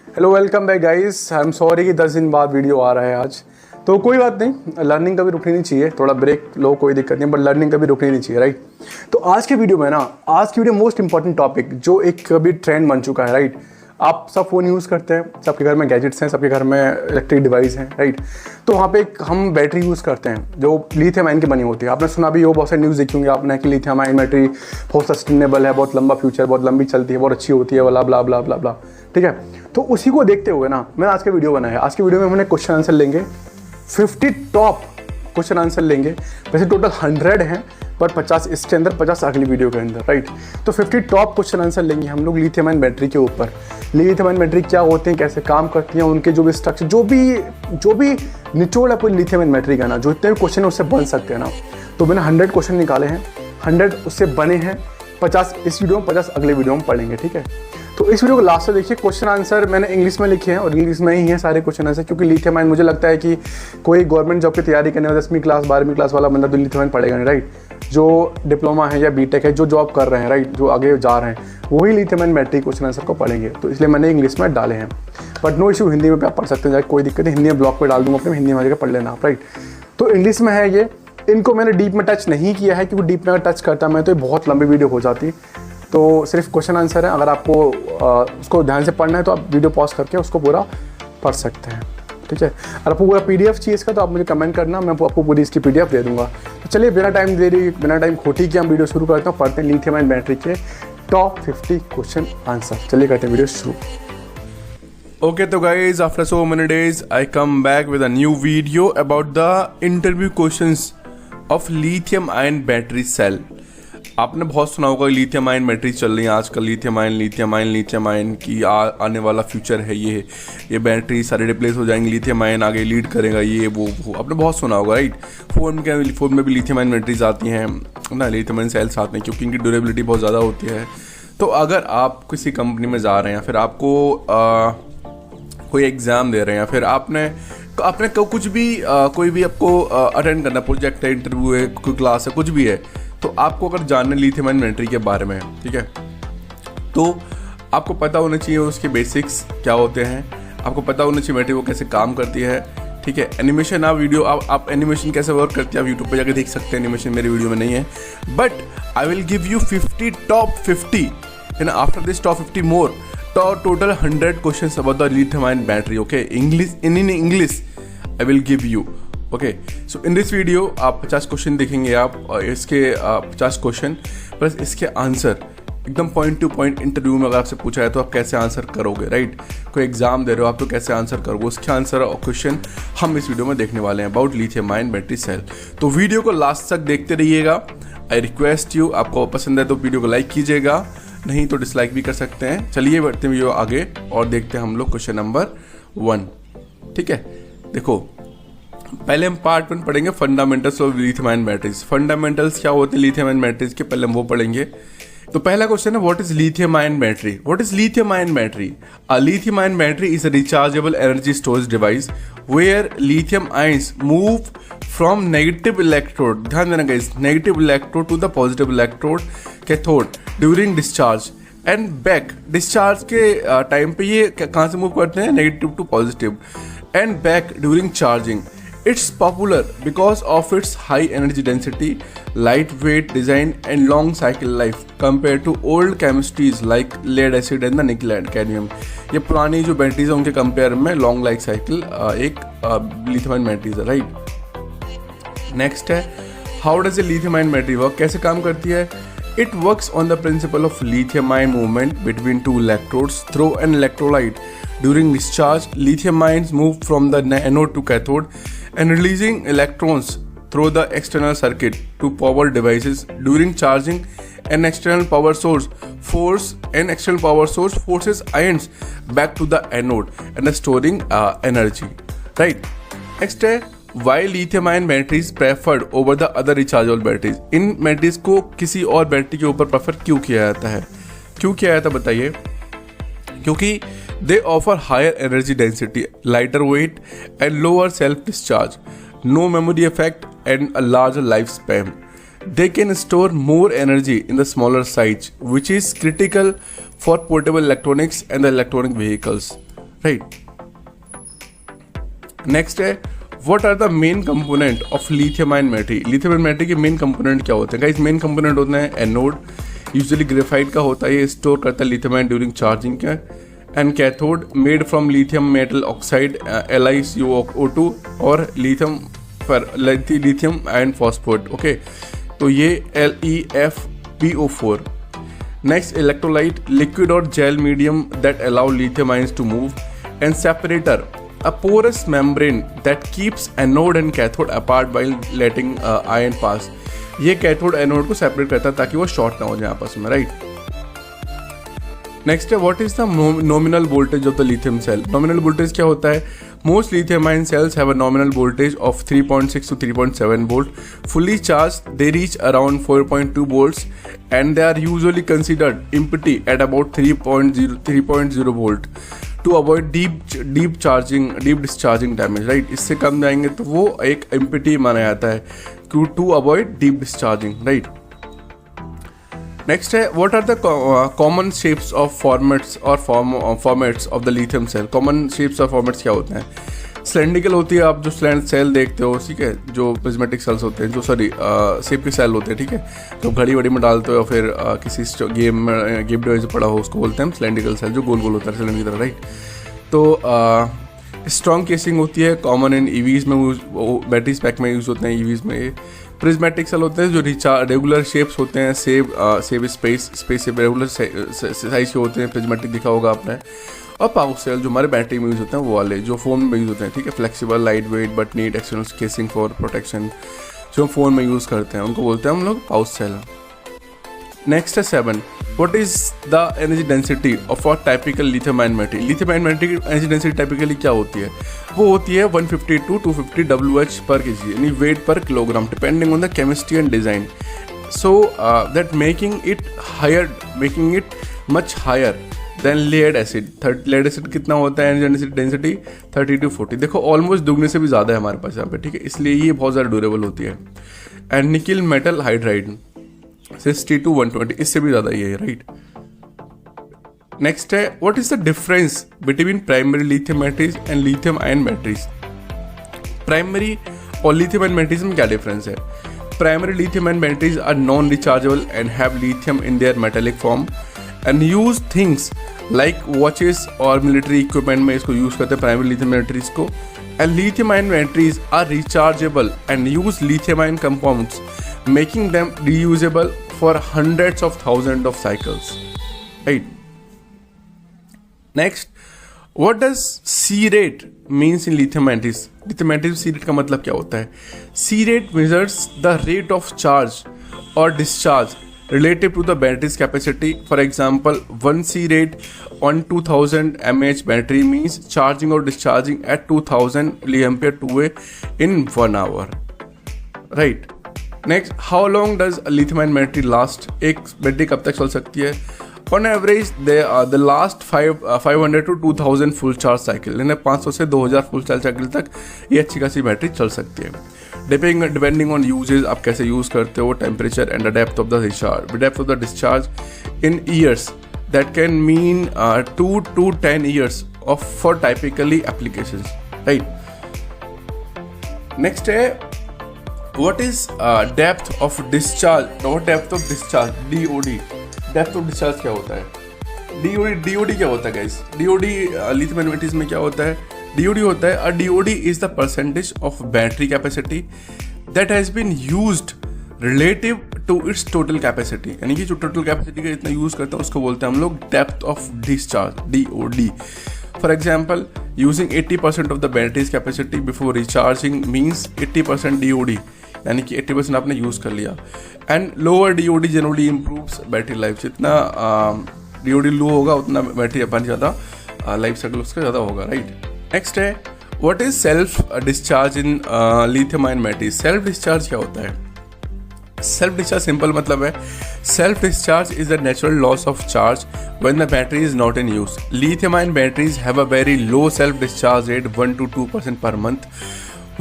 Hello welcome back guys. I am sorry कि 10 दिन बाद वीडियो आ रहा है आज, तो कोई बात नहीं, लर्निंग कभी रुकनी नहीं चाहिए। थोड़ा ब्रेक लो, कोई दिक्कत नहीं, बट लर्निंग कभी रुकनी नहीं चाहिए, राइट। तो आज की वीडियो में आज की वीडियो मोस्ट इंपॉर्टेंट टॉपिक जो एक कभी ट्रेंड बन चुका है, राइट। आप सब फ़ोन यूज़ करते हैं, सबके घर में गैजेट्स हैं, सबके घर में इलेक्ट्रिक डिवाइस हैं, राइट। तो वहाँ पे हम बैटरी यूज़ करते हैं जो लिथियम आयन की बनी होती है। आपने सुना भी हो, बहुत सारी न्यूज़ देखी होंगी आपने कि लिथियम आयन बैटरी बहुत सस्टेनेबल है, बहुत लंबा फ्यूचर, बहुत लंबी चलती है, बहुत अच्छी होती है, ब्ला ब्ला ब्ला ब्ला ब्ला, ठीक है। तो उसी को देखते हुए मैंने आज का वीडियो बनाया है। आज की वीडियो में हमने क्वेश्चन आंसर लेंगे, 50 टॉप क्वेश्चन आंसर लेंगे। वैसे टोटल 100 हैं, पर 50 इसके अंदर, 50 अगली वीडियो के अंदर, राइट। तो 50 टॉप क्वेश्चन आंसर लेंगे हम लोग लिथियम आयन बैटरी के ऊपर। लिथियम आयन बैटरी क्या होते हैं, कैसे काम करती हैं, उनके जो भी स्ट्रक्चर, जो भी निचोड़ है पूरी लिथियम आयन बैटरी का जो जितने भी क्वेश्चन उससे बन सकते हैं तो मैंने 100 क्वेश्चन निकाले हैं, 100 उससे बने हैं, 50 इस वीडियो में, 50 अगले वीडियो में पढ़ेंगे, ठीक है। तो इस वीडियो को लास्ट से देखिए। क्वेश्चन आंसर मैंने इंग्लिश में लिखे हैं और इंग्लिश में ही हैं सारे क्वेश्चन आंसर, क्योंकि लिथियम आयन मुझे लगता है कि कोई गवर्नमेंट जॉब की तैयारी करने वाला 10वीं क्लास 12वीं क्लास वाला बंदा तो लिथियम आयन पढ़ेगा नहीं, राइट। जो डिप्लोमा है या बीटेक है, जो जॉब कर रहे हैं, राइट, जो आगे जा रहे हैं, वही lithium ion battery question answer को पढ़ेंगे। तो इसलिए मैंने इंग्लिश में डाले हैं, बट नो इशू, हिंदी में भी आप पढ़ सकते हैं, कोई दिक्कत नहीं। हिंदी में ब्लॉग पर डाल दूँगा, अपने हिंदी में आगे पढ़ लेना आप, राइट। तो इंग्लिश में है ये। इनको मैंने डीप में टच नहीं किया है, क्योंकि डीप में टच करता मैं तो ये बहुत लंबी वीडियो हो जाती। तो सिर्फ क्वेश्चन आंसर है। अगर आपको उसको ध्यान से पढ़ना है तो आप वीडियो पॉज करके उसको पूरा पढ़ सकते हैं, ठीक है। अगर आपको पूरा PDF चाहिए इसका तो आप मुझे कमेंट करना, मैं आपको पूरी इसकी PDF दे दूंगा। तो चलिए बिना टाइम खोटी की हम वीडियो शुरू करते हैं, पढ़ते हैं लिथियम आयन बैटरी के टॉप 50 क्वेश्चन आंसर। चलिए करते हैं वीडियो शुरू। Okay, so guys, after so many days, I come back with a new video about the interview questions of lithium ion battery cell. आपने बहुत सुना होगा लिथियम आयन बैटरी चल रही है आजकल, लिथियम आयन की आने वाला फ्यूचर है ये बैटरी सारे रिप्लेस हो जाएंगे, लिथियम आयन आगे लीड करेगा, ये वो आपने बहुत सुना होगा, राइट। फ़ोन में भी लिथियम आयन बैटरीज आती हैं ना, लिथियम आयन सेल्स आते हैं, क्योंकि इनकी ड्यूरेबिलिटी बहुत ज़्यादा होती है। तो अगर आप किसी कंपनी में जा रहे हैं, फिर आपको कोई एग्ज़ाम दे रहे हैं, फिर आपने कोई भी आपको अटेंड करना, प्रोजेक्ट है, इंटरव्यू है, कोई क्लास है, कुछ भी है, तो आपको अगर जानना लिथियम आयन बैटरी के बारे में, ठीक है, तो आपको पता होना चाहिए उसके बेसिक्स क्या होते हैं, आपको पता होना चाहिए बैटरी वो कैसे काम करती है, ठीक है। एनिमेशन आप एनिमेशन कैसे वर्क करती है आप यूट्यूब पे जाके देख सकते हैं, एनिमेशन मेरी वीडियो में नहीं है, but I will give you 50 top 50 and after this top 50 more total 100 questions about the lithium ion battery, okay, in English I will give you, okay। So in this video आप 50 question देखेंगे आप, और इसके 50 question plus इसके answer एकदम point two point. Interview में अगर आपसे पूछा है तो आप कैसे आंसर करोगे, राइट। कोई एग्जाम दे रहे हो आप तो कैसे आंसर करोगे, उसके आंसर और क्वेश्चन हम इस वीडियो में देखने वाले हैं about lithium ion battery cell. तो वीडियो को लास्ट तक देखते रहिएगा। आई रिक्वेस्ट यू, आपको पसंद है तो वीडियो को लाइक कीजिएगा, नहीं तो डिसलाइक भी कर सकते हैं। चलिए बढ़ते हैं वीडियो आगे और देखते हैं हम लोग क्वेश्चन नंबर 1, ठीक है। देखो, पहले हम पार्ट 1 पढ़ेंगे, fundamentals of lithium ion batteries. Fundamentals क्या होते हैं लिथियम आयन बैटरीज के, पहले हम वो पढ़ेंगे। तो पहला क्वेश्चन है, what is lithium ion battery? What is lithium ion battery? A lithium ion battery is a rechargeable energy storage device where lithium ions move from negative electrode, ध्यान देना guys, negative electrode to the positive electrode cathode during discharge and back. Discharge के time पे ये कहाँ से move करते हैं, negative to positive, and back during charging. It's popular because of its high energy density, lightweight design and long cycle life compared to old chemistries like lead acid and the nickel and cadmium। ये पुरानी जो batteries है उनके compare में long life cycle एक lithium ion batteries है, right. Next है, how does a lithium ion battery work? कैसे काम करती है? It works on the principle of lithium ion movement between two electrodes through an electrolyte. During discharge, lithium ions move from the anode to cathode and releasing electrons through the external circuit to power devices. During charging, an external power source forces ions back to the anode and storing energy. Right? Next है, Why lithium ion batteries preferred over the other rechargeable batteries? In batteries को किसी और battery के ऊपर prefer क्यों किया जाता है? क्यों किया जाता है बताइए? क्योंकि they offer higher energy density, lighter weight and lower self discharge, no memory effect and a larger lifespan. They can store more energy in the smaller size, which is critical for portable electronics and the electronic vehicles. Right. Next है what are the main component of lithium ion battery. Lithium ion battery के main component क्या होते हैं guys? Main component होते हैं anode, usually graphite का होता है, ये स्टोर करता है लिथियम आयन ड्यूरिंग चार्जिंग का, and cathode made from lithium metal oxide LiCuO2 और लिथियम आयन फॉस्फेट। ओके, तो ये LeFePO4। नेक्स्ट इलेक्ट्रोलाइट, लिक्विड और gel medium that allow lithium ions to move, and separator, a porous membrane that keeps anode and cathode apart while letting ion pass। ये cathode anode को separate करता है ताकि वो short ना हो जाए आपस में, राइट। नेक्स्ट है what is the nominal voltage of the lithium cell. Nominal voltage क्या होता है? Most lithium ion cells have a nominal voltage of 3.6 to 3.7 volt. Fully charged, they reach around 4.2 volts, and they are usually considered empty at about 3.0 volt to avoid deep discharging damage. Right? इससे कम जाएंगे तो वो एक empty माना जाता है to avoid deep discharging. Right? Next है what are the common shapes of formats और formats of the lithium cell. Common shapes और फॉर्मेट्स क्या होते हैं? सिलेंड्रिकल होती है, आप जो सेल देखते हो, ठीक है, जो प्रिज्मेटिक सेल्स होते हैं, जो शेप के सेल होते हैं, ठीक है, तो घड़ी वड़ी में डालते हो या फिर किसी गेम डिवाइस पड़ा हो उसको बोलते हैं सिलेंड्रिकल सेल, जो गोल गोल होता है सिलेंडर की तरह, राइट। तो स्ट्रॉन्ग केसिंग होती है, कॉमन इन ईवीज में बैटरीज पैक में यूज होते हैं, ईवीज में। प्रिज्मेटिक सेल होते हैं जो रेगुलर शेप्स होते हैं, सेव स्पेस रेगुलर साइज के होते हैं, प्रिज्मेटिक दिखा होगा आपने। और पाउच सेल जो हमारे बैटरी में यूज होते हैं वो वाले जो फोन में यूज होते हैं, ठीक है, flexible, light weight but need external casing for protection, जो हम फोन में यूज करते हैं उनको बोलते हैं हम लोग पाउच सेल। नेक्स्ट है 7, what is the energy density of a typical lithium ion battery. Lithium ion battery की एनर्जी डेंसिटी टाइपिकली क्या होती है? वो होती है 150 to 250 WH per kg, यानी वेट पर kilogram, depending on the chemistry and design. So that making it much higher than lead acid. Lead acid कितना होता है एनर्जी डेंसिटी? 30 to 40। देखो ऑलमोस्ट दुगने से भी ज़्यादा है हमारे पास यहाँ पे, ठीक है, इसलिए ये बहुत ज़्यादा ड्यूरेबल होती है। And nickel metal hydride 60 to 120, इससे भी ज़्यादा ये है, राइट। नेक्स्ट है what is the difference between primary lithium batteries and lithium ion batteries. Primary और लिथियम आयन बैटरीज में क्या डिफरेंस है? Primary lithium ion batteries are non rechargeable and have lithium in their metallic form and use things like watches और military equipment में इसको use करते हैं primary lithium batteries को। And lithium ion batteries are rechargeable and use lithium ion compounds making them reusable for hundreds of thousands of cycles, right? Next, what does C rate means in lithium batteries? lithium batteries C rate का मतलब क्या होता है? C rate measures the rate of charge or discharge relative to the battery's capacity. For example, 1 C rate on 2000 mAh battery means charging or discharging at 2000 mAh 2A in 1 hour, right? Next, how long does lithium ion battery last. एक battery कब तक चल सकती है? On average the last 500 to 2000 full charge cycle, यानी 500 से 2000 full charge cycle तक ये अच्छी खासी बैटरी चल सकती है। डिपेंडिंग ऑन यूजेज, आप कैसे यूज करते हो, temperature and the depth of the discharge in years, that can mean 2 to 10 years of for typically application, right. Next है what is depth of discharge or depth of discharge, DOD। depth of discharge क्या होता है? DOD क्या होता है guys? DOD lithium ion batteries में क्या होता है? DOD होता है DOD is the percentage of battery capacity that has been used relative to its total capacity, यानी कि जो total capacity का इतना यूज करते हैं उसको बोलते हैं हम लोग depth of discharge, DOD। For example, using 80% of the battery's capacity before recharging means 80% DOD, यानी कि 80% आपने यूज़ कर लिया। And lower DOD generally improves battery life. जितना DOD लो होगा उतना बैटरी अपन ज़्यादा लाइफ साइकिल उसका ज़्यादा होगा, राइट। नेक्स्ट है what is self discharge in lithium ion battery. Self discharge क्या होता है? सेल्फ डिस्चार्ज सिंपल मतलब है self discharge is the natural loss of charge when the battery is not in use. Lithium ion batteries have a very low self discharge rate 1 to 2% per month,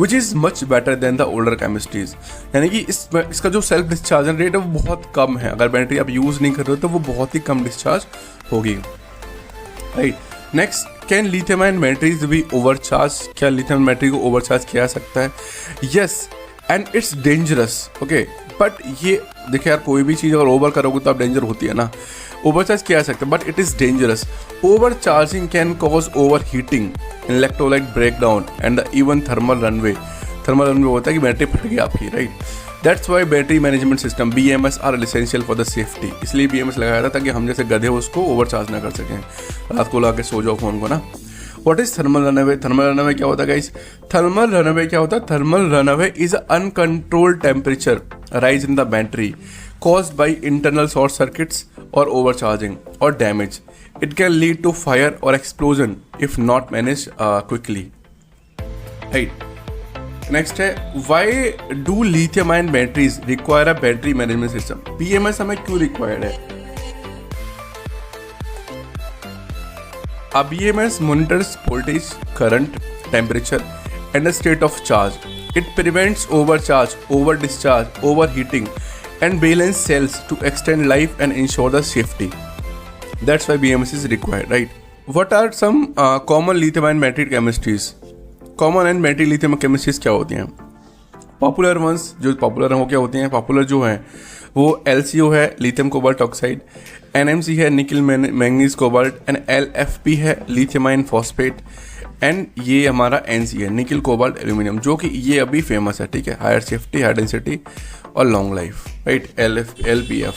which is much better than the older chemistries. यानी कि इसका जो self discharge rate है वो बहुत कम है। अगर battery आप यूज़ नहीं कर रहे हो तो वो बहुत ही कम डिस्चार्ज होगी, right. Next, can lithium ion batteries be overcharge? क्या लिथियम बैटरी को ओवरचार्ज किया जा सकता है? Yes, and it's dangerous. Okay, but ये देखिए यार, कोई भी चीज़ अगर ओवर करोगे तो आप डेंजर होती है ना। ओवरचार्ज किया जा सकता है but it is dangerous. Overcharging can cause over heating, electrolyte breakdown and even thermal runaway. Thermal runaway होता है कि बैटरी फट गई आपकी, राइट। That's why battery management system BMS are essential for the safety. इसलिए BMS लगाया था ताकि हम जैसे गधे उसको ओवरचार्ज ना कर सकें, रात को ला के सो जाओ फोन को ना। What is thermal runaway? Thermal runaway क्या होता है guys? Thermal runaway क्या होता है? Thermal runaway is uncontrolled temperature rise in the battery caused by internal short circuits or overcharging or damage. It can lead to fire or explosion if not managed quickly. Right. Next है, why do lithium ion batteries require a battery management system? BMS हमें क्यों required है? A BMS monitors voltage, current, temperature, and the state of charge. It prevents overcharge, over-discharge, overheating, and balance cells to extend life and ensure the safety. That's why BMS is required, right? What are some common lithium-ion battery chemistries? Common and battery lithium chemistries क्या होती हैं? Popular ones, जो popular हैं वो क्या होती हैं? Popular जो हैं वो LCO है, लिथियम कोबाल्ट ऑक्साइड, NMC है, निकल मैंगनीज कोबाल्ट, एंड LFP है, लिथियम आयन फॉस्फेट, एंड ये हमारा NC है, निकल कोबाल्ट एल्यूमिनियम, जो कि ये अभी फेमस है, ठीक है। हायर सेफ्टी, हाई डेंसिटी और long life, right. LPF,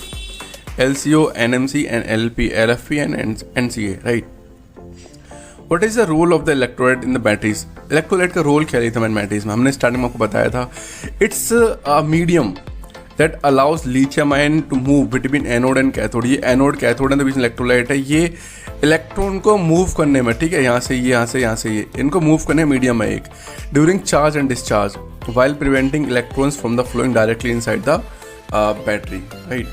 LCO, NMC and LFP and NCA, right. What is the role of the electrolyte in the batteries? Electrolyte का रोल क्या है लिथियम आयन बैटरीज में? हमने starting में आपको बताया था, it's a medium that allows lithium ion to move between anode and cathode. ये एनोड कैथोड के बीच इलेक्ट्रोलाइट है, ये इलेक्ट्रॉन को मूव करने में, ठीक है, यहाँ से ये, यहाँ से यहाँ से ये, इनको मूव करने में मीडियम है एक, during charge and discharge while preventing electrons from the flowing directly inside the battery, right?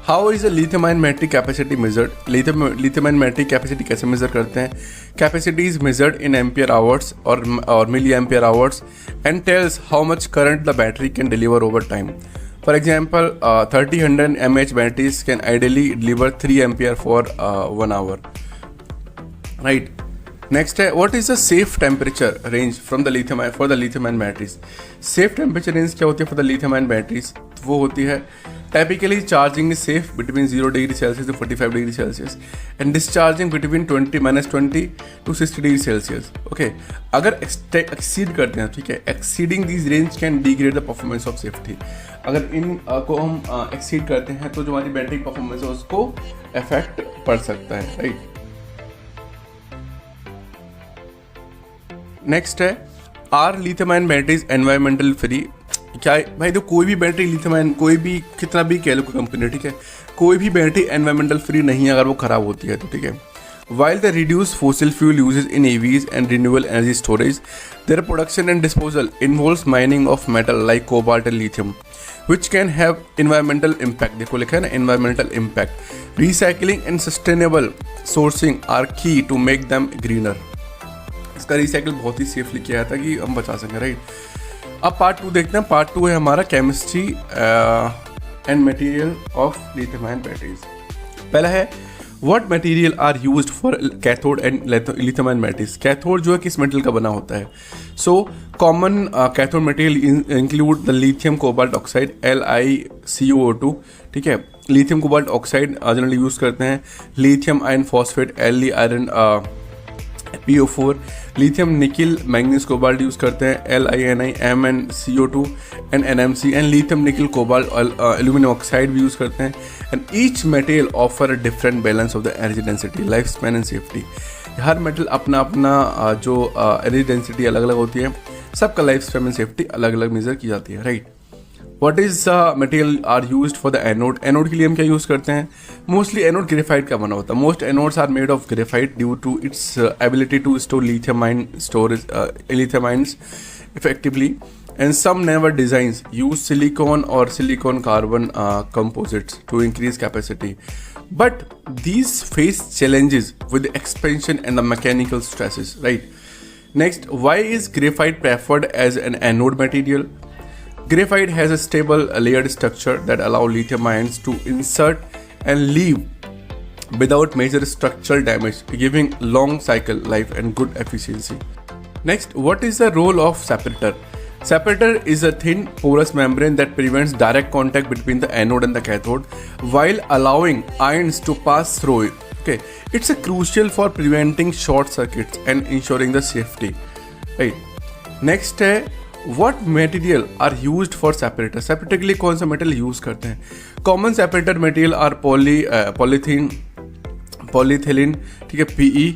How is the lithium ion battery capacity measured? lithium ion battery capacity कैसे measure करते हैं? Capacity is measured in ampere hours or milliampere hours and tells how much current the battery can deliver over time. For example, 30-100 mAh batteries can ideally deliver 3 ampere for 1 hour. Right. Next है, what is the safe temperature range from the lithium ion for the lithium ion batteries? Safe temperature range क्या होती है for the lithium ion batteries? तो वो होती है typically charging is safe between 0 degree Celsius to 45 degree Celsius and discharging between -20 to 60 degree Celsius. Okay, अगर exceed करते हैं, ठीक है, exceeding these range can degrade the performance of safety. अगर इन को हम exceed करते हैं तो जो हमारी बैटरी परफॉर्मेंस है उसको effect पड़ सकता है, right? नेक्स्ट है, are lithium ion batteries environmental free? क्या भाई, तो कोई भी बैटरी लिथियम आयन, कोई भी कितना भी कह लो कंपनी, ठीक है, कोई भी बैटरी एनवायरमेंटल फ्री नहीं है अगर वो खराब होती है तो, ठीक है। While the reduce fossil fuel usage in EVs and renewable energy storage, their production and disposal involves mining of metal like cobalt and lithium which can have environmental impact. देखो लिखा है ना, environmental impact. Recycling and sustainable sourcing are key to make them greener. इसका recycle बहुत ही safely किया था कि हम बचा सकें, राइट। अब पार्ट 2 देखते हैं। पार्ट 2 है हमारा chemistry and material of lithium ion batteries. पहला है, what material are used for cathode and lithium ion batteries? Cathode जो है किस मेटल का बना होता है? So common cathode material include the lithium cobalt oxide LiCuO2, ठीक है। Lithium cobalt oxide generally use करते हैं, lithium ion phosphate Li iron PO4, lithium nickel manganese cobalt use करते हैं LiNiMnCO2 and NMC, and lithium nickel cobalt aluminium oxide भी use करते हैं। And each material offer a different balance of the energy density, life span and safety. Her metal अपना अपना जो energy density अलग अलग होती है, सबका लाइफ स्पैन एंड सेफ्टी अलग अलग मेजर की जाती है, right. What is the material are used for the anode? Anode के लिए हम क्या यूज करते हैं? मोस्टली एनोड ग्रेफाइट का बना होता है। Most anodes are made of graphite due to its ability to store lithium ions effectively, and some newer designs use silicon or silicon carbon composites to increase capacity, but these face challenges with the expansion and the mechanical stresses, right? Next, why is graphite preferred as an anode material? Graphite has a stable layered structure that allow lithium ions to insert and leave without major structural damage, giving long cycle life and good efficiency. Next, what is the role of separator? Separator is a thin porous membrane that prevents direct contact between the anode and the cathode while allowing ions to pass through it. Okay, it's a crucial for preventing short circuits and ensuring the safety. Right. Next है, what material are used for separator? Separator के लिए कौन सा metal use करते हैं? Common separator material are polyethylene, ठीक है, PE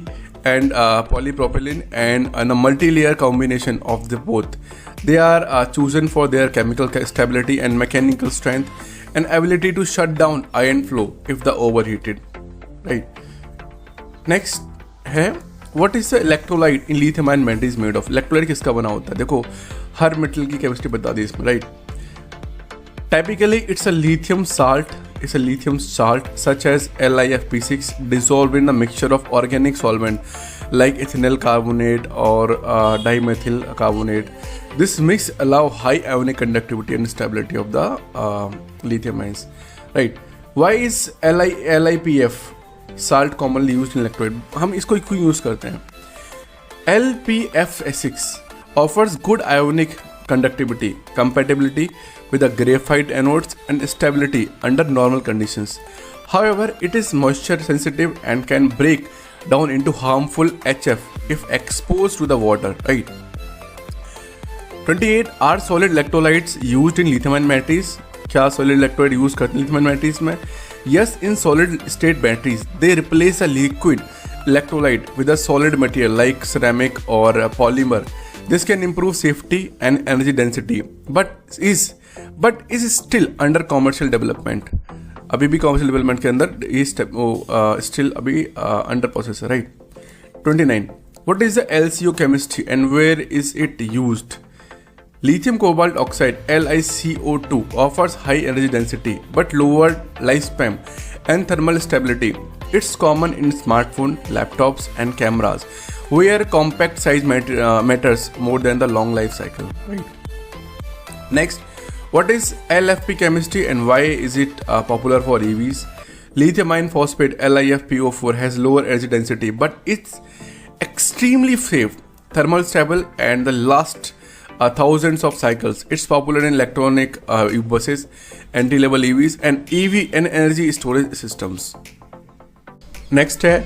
and polypropylene and a multi-layer combination of the both. They are chosen for their chemical stability and mechanical strength and ability to shut down ion flow if the overheated. Right. Next है, what is the electrolyte in lithium ion battery is made of? Electrolyte किसका बना होता है? देखो हर metal की chemistry बता दी इसमें, right? Typically it's a lithium salt. It's a lithium salt such as LiFeP6 dissolved in a mixture of organic solvent like ethynyl carbonate or dimethyl carbonate. This mix allow high ionic conductivity and stability of the lithium ions. Right? Why is LiPF salt commonly used in electrolyte? हम इसको क्यों use करते हैं? LiPF6 offers good ionic conductivity, compatibility with the graphite anodes and stability under normal conditions. However, it is moisture sensitive and can break down into harmful HF if exposed to the water. Right? 28 are solid electrolytes used in lithium ion batteries. क्या solid electrolyte use करते हैं lithium ion batteries में? Yes, in solid state batteries, they replace a liquid electrolyte with a solid material like ceramic or polymer. This can improve safety and energy density, but is still under commercial development. अभी भी commercial development के अंदर ये step still अभी under process है, right? 29. What is the LCO chemistry and where is it used? Lithium cobalt oxide LiCO2 offers high energy density but lower lifespan and thermal stability. It's common in smartphones, laptops and cameras where compact size matters more than the long life cycle. Right. Next, what is LFP chemistry and why is it popular for EVs? Lithium iron phosphate LiFePO4 has lower energy density but it's extremely safe, thermal stable and the last thousands of cycles. It's popular in electronic buses, entry-level EVs and EV and energy storage systems. Next है,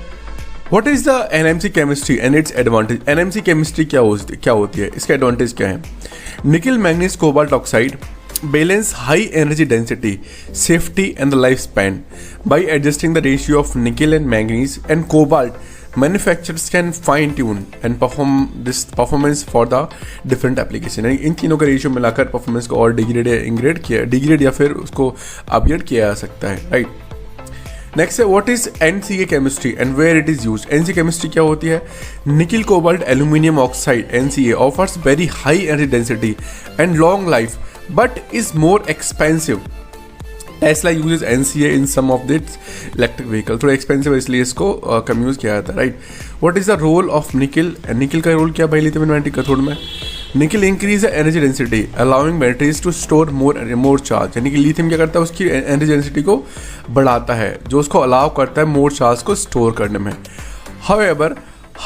what is the NMC chemistry and its advantage? NMC chemistry क्या होती है? इसका advantage क्या है? Nickel manganese cobalt oxide balance high energy density, safety and the lifespan by adjusting the ratio of nickel and manganese and cobalt. Manufacturers can fine tune and perform this performance for the different application. इन तीनों का ratio मिलाकर performance को और degrade या फिर उसको upgrade किया जा सकता है, राइट? नेक्स्ट है, what is NCA chemistry and where it is used? NCA chemistry क्या होती है? Nickel cobalt aluminium oxide NCA offers very high energy density and long life but is more expensive. Tesla uses NCA in some of its electric vehicle. थोड़ा expensive है इसलिए इसको कम use किया जाता है, right? What is the role of nickel? Nickel का role क्या भाई लिथियम आयन बैटरी कैथोड में? Nickel increase the energy density allowing batteries to store more charge. यानी कि लिथियम क्या करता है, उसकी एनर्जी डेंसिटी को बढ़ाता है जो उसको अलाउ करता है मोर चार्ज को स्टोर करने में. However,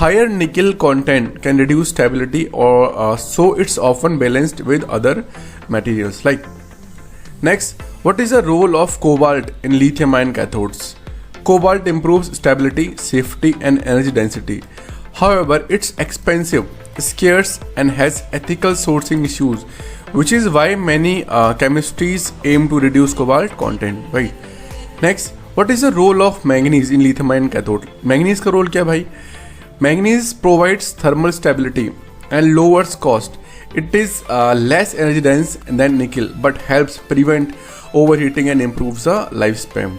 higher nickel content can reduce stability or so it's often balanced with other materials. Like next, what is the role of cobalt in lithium ion cathodes? Cobalt improves stability, safety and energy density. However, it's expensive, scarce and has ethical sourcing issues, which is why many chemistries aim to reduce cobalt content. Right. Next, what is the role of manganese in lithium ion cathode? Manganese का role क्या भाई? Manganese provides thermal stability and lowers cost. It is less energy dense than nickel but helps prevent overheating and improves the lifespan.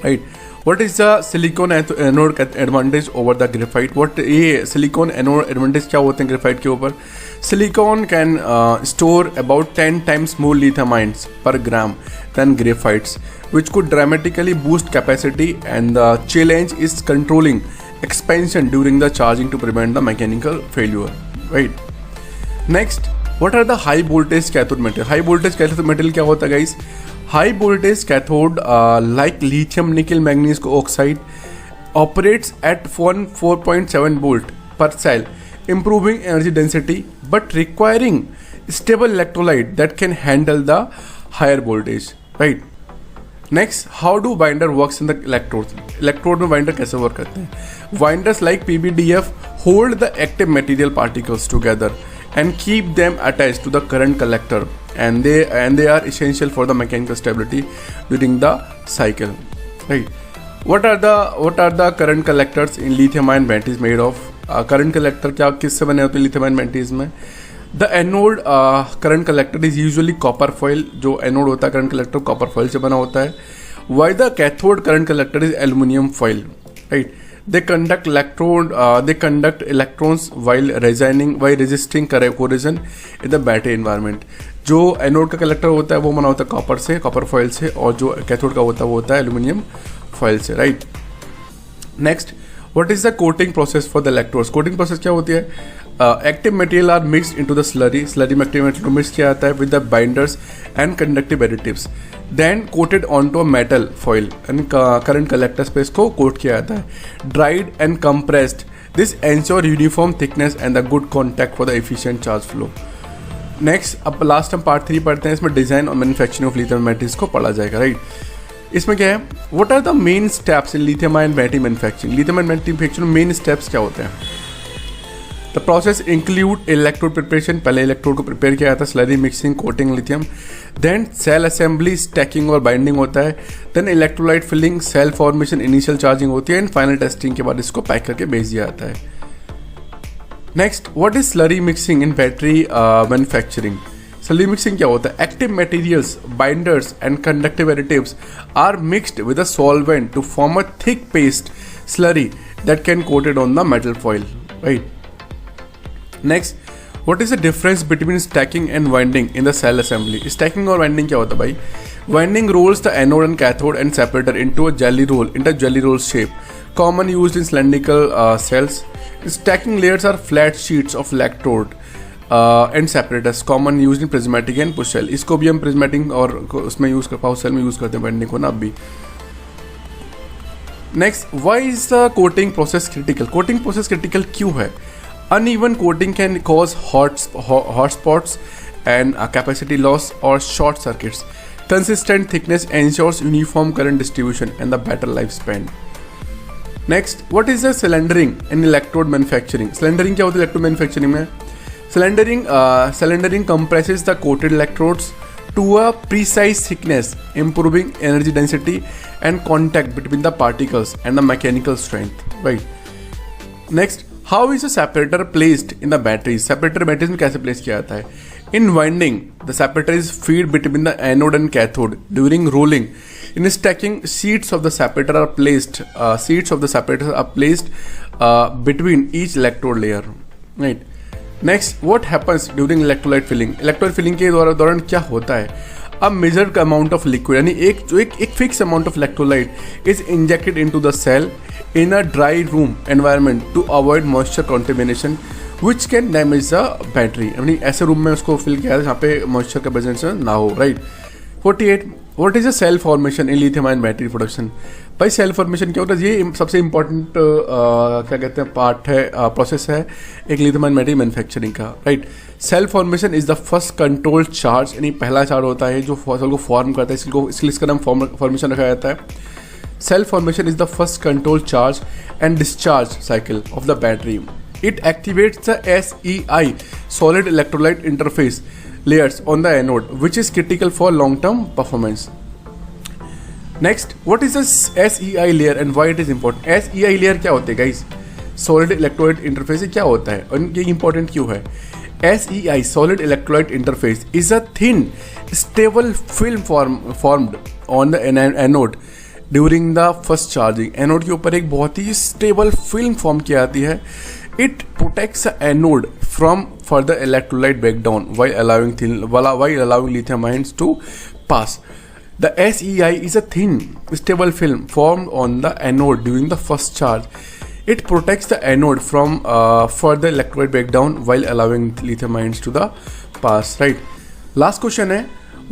Right. What is the silicon anode advantage over the graphite? What ये silicon anode advantage क्या होते हैं graphite के ऊपर? Silicon can store about 10 times more lithium ions per gram than graphites, which could dramatically boost capacity, and the challenge is controlling expansion during the charging to prevent the mechanical failure. Right. Next, what are the high voltage cathode material? High voltage cathode material क्या होता है guys? High voltage cathode like lithium nickel manganese oxide operates at 4.7 volt per cell, improving energy density but requiring stable electrolyte that can handle the higher voltage, right? Next, how do binder works in the electrodes? Electrode में binder कैसे work करते हैं? Binders like PVDF hold the active material particles together and keep them attached to the current collector, and they are essential for the mechanical stability during the cycle, right? What are the current collectors in lithium ion batteries made of? Current collector क्या किससे बने होते हैं lithium ion batteries में? The anode current collector is usually copper foil. जो anode होता है current collector copper foil से बना होता है. While the cathode current collector is aluminum foil, right? They conduct electrons while resisting corrosion in the battery environment. जो anode का collector होता है वो बना होता है कॉपर फॉइल से, और जो कैथोड का होता है वो होता है एल्यूमिनियम फॉइल से, right? Next, what is the coating process for the electrodes? Coating process क्या होती है? Active material are mixed into the slurry में एक्टिव मटेरियल को मिक्स किया जाता है with the binders and conductive additives, then coated onto a metal foil and current collector space को coat किया जाता है. Dried and compressed, this ensure uniform thickness and the good contact for the efficient charge flow. Next, अब last हम part 3 पढ़ते हैं. इसमें design और मैन्युफैक्चरिंग ऑफ लिथियम बैटरीज को पढ़ा जाएगा, राइट? इसमें क्या है? What are the main steps in lithium ion battery manufacturing? Lithium ion battery manufacturing में मेन स्टेप्स क्या होते हैं? The process include electrode preparation, पहले इलेक्ट्रोड को प्रिपेयर किया जाता है, slurry mixing, coating lithium, then cell assembly, stacking और बाइंडिंग होता है, then electrolyte filling, cell formation, initial charging होती है, एंड फाइनल टेस्टिंग के बाद इसको पैक करके भेज दिया जाता है. Next, what is slurry mixing in battery manufacturing? Slurry mixing क्या होता है? Active materials, binders and conductive additives are mixed with a solvent to form a thick paste slurry that can coated on the metal foil, right? Next, what is the difference between stacking and winding in the cell assembly? Stacking और winding क्या होता है भाई? Winding rolls the anode and cathode and separator into a jelly roll shape, common used in cylindrical cells. Stacking layers are flat sheets of electrode and separators, common used in prismatic and push cell. इसको भी हम prismatic और उसमें use कर power cell में use करते हैं winding को ना अभी. Next, why is the coating process critical? Coating process critical क्यों है? Uneven coating can cause hot spots and capacity loss or short circuits. Consistent thickness ensures uniform current distribution and the better lifespan. Next, what is the cylindering in electrode manufacturing? Cylindering क्या होता है electrode manufacturing में? Cylindering compresses the coated electrodes to a precise thickness, improving energy density and contact between the particles and the mechanical strength, right? Next, how is a separator placed in the batteries? Separator batteries में कैसे place किया जाता है? In winding, the separator is feed between the anode and cathode. During rolling, in stacking, sheets of the separator are placed between each electrode layer, right? Next, what happens during electrolyte filling? Electrolyte filling के दौरान क्या होता है? A measured amount of liquid, यानी एक fixed amount of electrolyte is injected into the cell in a dry room environment to avoid moisture contamination which can damage the battery. यानी ऐसे room में उसको फिल किया है जहाँ पे मॉइस्चर का प्रेजेंस ना हो, right? 48, what is a cell formation in lithium ion battery production? भाई सेल फॉर्मेशन क्या होता है? ये सबसे इंपॉर्टेंट क्या कहते हैं पार्ट है, प्रोसेस है एक लिथियम आयन बैटरी मैन्युफैक्चरिंग का, right? Cell formation is the first controlled charge, यानी पहला चार्ज होता है जो सेल को फॉर्म करता है, इसलिए इसका नाम फॉर्मेशन रखा जाता है. Cell formation is the first controlled charge and discharge cycle of the battery. It activates the SEI, solid electrolyte interface layers on the anode, which is critical for long-term performance. Next, what is the SEI layer and why it is important? SEI layer क्या होते हैं guys? Solid electrolyte interface क्या होता है और ये important क्यों है? SEI, solid electrolyte interface, is a thin, stable film formed on the anode during the first charging. Anode के ऊपर एक बहुत ही स्टेबल फिल्म फॉर्म की जाती है. It protects anode from further electrolyte breakdown while allowing lithium ions to pass. The SEI is a thin, stable film formed on the anode during the first charge. It protects the anode from further electrolyte breakdown while allowing lithium ions to the pass, right? Last question है,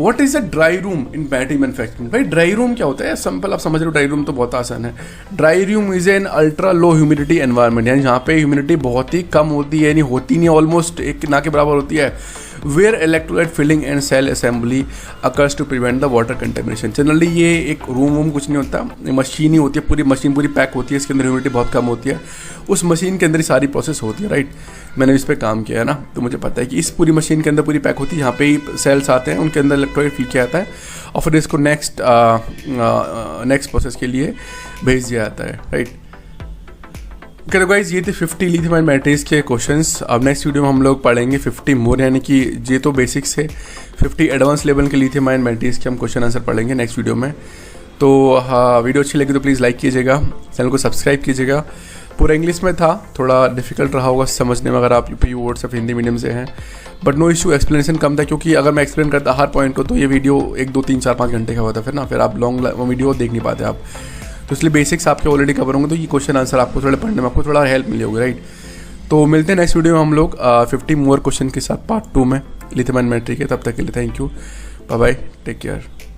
what is a dry room in battery manufacturing? भाई dry room क्या होता है? Simple आप समझ रहे हो, dry room तो बहुत आसान है। Dry room is an ultra low humidity environment, यानी जहाँ पे ह्यूमिडिटी बहुत ही कम होती है, यानी होती नहीं, ऑलमोस्ट एक ना के बराबर होती है। Where electrolyte filling and cell assembly occurs to prevent the water contamination. Generally ये एक रूम वूम कुछ नहीं होता, मशीन ही होती है, पूरी मशीन पूरी पैक होती है, इसके अंदर ह्यूमिडिटी बहुत कम होती है, उस मशीन के अंदर ही सारी प्रोसेस होती है, राइट। मैंने इस पर काम किया है ना, तो मुझे पता है कि इस पूरी मशीन के अंदर पूरी पैक होती है, यहाँ पे ही सेल्स आते हैं, उनके अंदर इलेक्ट्रोलाइट फिल किया जाता है और फिर इसको नेक्स्ट प्रोसेस के लिए भेज दिया जाता है, राइट। ओके तो गाइस, ये थे 50 लिथियम आयन बैटरीज के क्वेश्चंस। अब नेक्स्ट वीडियो में हम लोग पढ़ेंगे 50 मोर, यानी कि ये तो बेसिक्स है, 50 एडवांस लेवल के लिथियम आयन बैटरीज के हम क्वेश्चन आंसर पढ़ेंगे नेक्स्ट वीडियो में। तो हाँ, वीडियो अच्छी लगी तो प्लीज़ लाइक कीजिएगा, चैनल को सब्सक्राइब कीजिएगा। पूरा इंग्लिश में था, थोड़ा डिफिकल्ट रहा होगा समझने में अगर आप UP words of Hindi medium से हैं, बट नो इशू, एक्सप्लेनेशन कम था, क्योंकि अगर मैं एक्सप्लेन करता हर पॉइंट को तो ये वीडियो 1 2 3 4 5 घंटे का होता, फिर आप लॉन्ग वीडियो देख नहीं पाते आप। तो इसलिए बेसिक्स आपके ऑलरेडी कवर होंगे, तो ये क्वेश्चन आंसर आपको थोड़ा पढ़ने में आपको थोड़ा हेल्प मिली होगी, राइट। तो मिलते हैं नेक्स्ट वीडियो में हम लोग 50 मोर क्वेश्चन के साथ पार्ट 2 में लिथियम आयन बैटरी के। तब तक के लिए thank you, bye bye, take care.